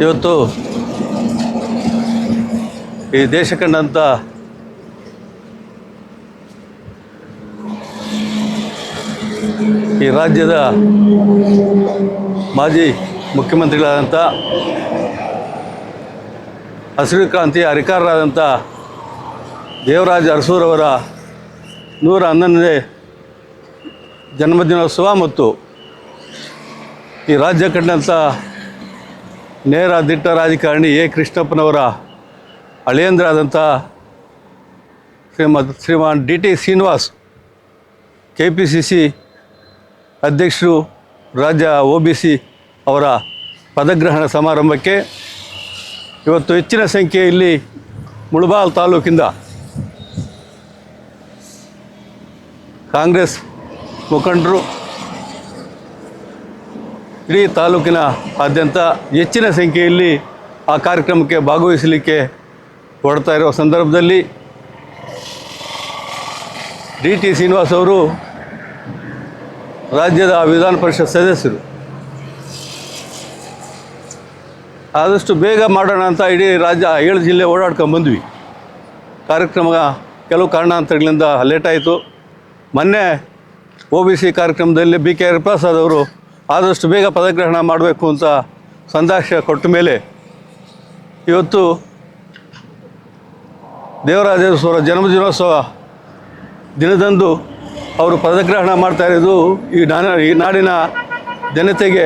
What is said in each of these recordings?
ಇವತ್ತು ಈ ದೇಶ ಕಂಡಂಥ ಈ ರಾಜ್ಯದ ಮಾಜಿ ಮುಖ್ಯಮಂತ್ರಿಗಳಾದಂಥ ಹಸಿರು ಕ್ರಾಂತಿಯ ಹರಿಕಾರರಾದಂಥ ದೇವರಾಜ ಅರಸೂರವರ 111ನೇ ಜನ್ಮದಿನೋತ್ಸವ ಮತ್ತು ಈ ರಾಜ್ಯ ಕಂಡಂಥ ನೇರ ದಿಟ್ಟ ರಾಜಕಾರಣಿ ಎ ಕೃಷ್ಣಪ್ಪನವರ ಅಳಿಯಂದ್ರಾದಂಥ Shriman D T Srinivas KPCC ಅಧ್ಯಕ್ಷರು ರಾಜ್ಯ OBC ಅವರ ಪದಗ್ರಹಣ ಸಮಾರಂಭಕ್ಕೆ ಇವತ್ತು ಹೆಚ್ಚಿನ ಸಂಖ್ಯೆಯಲ್ಲಿ ಮುಳಬಾಗಿಲು ತಾಲೂಕಿಂದ ಕಾಂಗ್ರೆಸ್ ಮುಖಂಡರು ಇಡೀ ತಾಲೂಕಿನ ಆದ್ಯಂತ ಹೆಚ್ಚಿನ ಸಂಖ್ಯೆಯಲ್ಲಿ ಆ ಕಾರ್ಯಕ್ರಮಕ್ಕೆ ಭಾಗವಹಿಸಲಿಕ್ಕೆ ಹೊರಡ್ತಾ ಇರುವ ಸಂದರ್ಭದಲ್ಲಿ ಡಿ ಟಿ ಶ್ರೀನಿವಾಸ್ ಅವರು ರಾಜ್ಯದ ವಿಧಾನ ಪರಿಷತ್ ಸದಸ್ಯರು. ಆದಷ್ಟು ಬೇಗ ಮಾಡೋಣ ಅಂತ ಇಡೀ ರಾಜ್ಯ 7 ಜಿಲ್ಲೆ ಓಡಾಡ್ಕೊಂಡ್ಬಂದ್ವಿ. ಕಾರ್ಯಕ್ರಮ ಕೆಲವು ಕಾರಣಾಂತರಗಳಿಂದ ಲೇಟಾಯಿತು. ಮೊನ್ನೆ OBC ಕಾರ್ಯಕ್ರಮದಲ್ಲಿ BK ಹರಿಪ್ರಸಾದ್ ಅವರು ಆದಷ್ಟು ಬೇಗ ಪದಗ್ರಹಣ ಮಾಡಬೇಕು ಅಂತ ಸಂದೇಶ ಕೊಟ್ಟ ಮೇಲೆ ಇವತ್ತು ದೇವರಾಜೇಶ್ವರ ಜನ್ಮದಿನೋತ್ಸವ ದಿನದಂದು ಅವರು ಪದಗ್ರಹಣ ಮಾಡ್ತಾ ಇರೋದು ಈ ನಾಡಿನ ಜನತೆಗೆ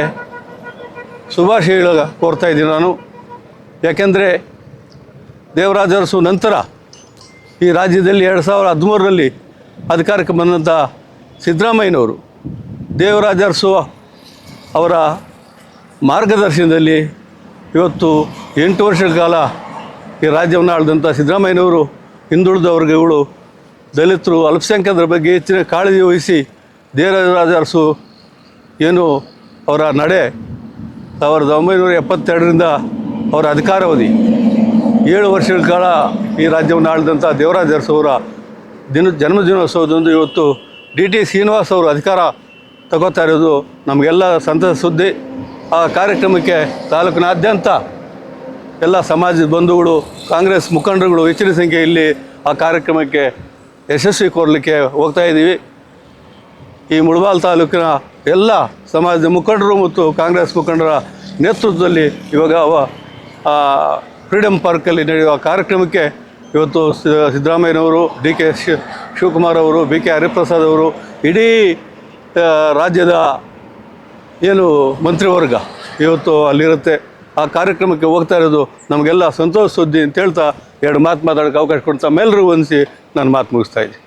ಶುಭಾಶಯ ಕೋರ್ತಾ ಇದ್ದೀನಿ ನಾನು. ಯಾಕೆಂದರೆ ದೇವರಾಜ ಅರಸು ನಂತರ ಈ ರಾಜ್ಯದಲ್ಲಿ 2013ರಲ್ಲಿ ಅಧಿಕಾರಕ್ಕೆ ಬಂದಂಥ ಸಿದ್ದರಾಮಯ್ಯನವರು ದೇವರಾಜ ಅರಸು ಅವರ ಮಾರ್ಗದರ್ಶನದಲ್ಲಿ ಇವತ್ತು 8 ವರ್ಷಗಳ ಕಾಲ ಈ ರಾಜ್ಯವನ್ನು ಆಳಿದಂಥ ಸಿದ್ದರಾಮಯ್ಯನವರು ಹಿಂದುಳಿದ ವರ್ಗಗಳು, ದಲಿತರು, ಅಲ್ಪಸಂಖ್ಯಾತರ ಬಗ್ಗೆ ಹೆಚ್ಚಿನ ಕಾಳಜಿ ವಹಿಸಿ ದೇವರಾಜ ಅರಸು ಏನು ಅವರ ನಡೆ 1972ರಿಂದ ಅವರ ಅಧಿಕಾರಾವಧಿ 7 ವರ್ಷಗಳ ಕಾಲ ಈ ರಾಜ್ಯವನ್ನು ಆಳಿದಂಥ ದೇವರಾಜ ಅರಸು ಅವರ ಜನ್ಮದಿನೋತ್ಸವದಂದು ಇವತ್ತು ಡಿ ಟಿ ಶ್ರೀನಿವಾಸ್ ಅವರು ಅಧಿಕಾರ ತಗೋತಾ ಇರೋದು ನಮಗೆಲ್ಲ ಸಂತಸ ಸುದ್ದಿ. ಆ ಕಾರ್ಯಕ್ರಮಕ್ಕೆ ತಾಲೂಕಿನಾದ್ಯಂತ ಎಲ್ಲ ಸಮಾಜದ ಬಂಧುಗಳು, ಕಾಂಗ್ರೆಸ್ ಮುಖಂಡರುಗಳು ಹೆಚ್ಚಿನ ಸಂಖ್ಯೆಯಲ್ಲಿ ಆ ಕಾರ್ಯಕ್ರಮಕ್ಕೆ ಯಶಸ್ವಿ ಕೋರಲಿಕ್ಕೆ ಹೋಗ್ತಾ ಇದ್ದೀವಿ. ಈ ಮುಳಬಾಗಿಲು ತಾಲೂಕಿನ ಎಲ್ಲ ಸಮಾಜದ ಮುಖಂಡರು ಮತ್ತು ಕಾಂಗ್ರೆಸ್ ಮುಖಂಡರ ನೇತೃತ್ವದಲ್ಲಿ ಇವಾಗ ಫ್ರೀಡಮ್ ಪಾರ್ಕಲ್ಲಿ ನಡೆಯುವ ಕಾರ್ಯಕ್ರಮಕ್ಕೆ ಇವತ್ತು ಸಿದ್ದರಾಮಯ್ಯನವರು, DK ಶಿವಕುಮಾರ್ ಅವರು, BK ಹರಿಪ್ರಸಾದ್ ಅವರು, ಇಡೀ ರಾಜ್ಯದ ಏನು ಮಂತ್ರಿವರ್ಗ ಇವತ್ತು ಅಲ್ಲಿರುತ್ತೆ. ಆ ಕಾರ್ಯಕ್ರಮಕ್ಕೆ ಹೋಗ್ತಾ ಇರೋದು ನಮಗೆಲ್ಲ ಸಂತೋಷ ಸುದ್ದಿ ಅಂತ ಹೇಳ್ತಾ 2 ಮಾತು ಮಾತಾಡೋಕ್ಕೆ ಅವಕಾಶ ಕೊಡ್ತಾ ಮೇಲರೂ ವಂದಿಸಿ ನಾನು ಮಾತು ಮುಗಿಸ್ತಾ ಇದ್ದೀನಿ.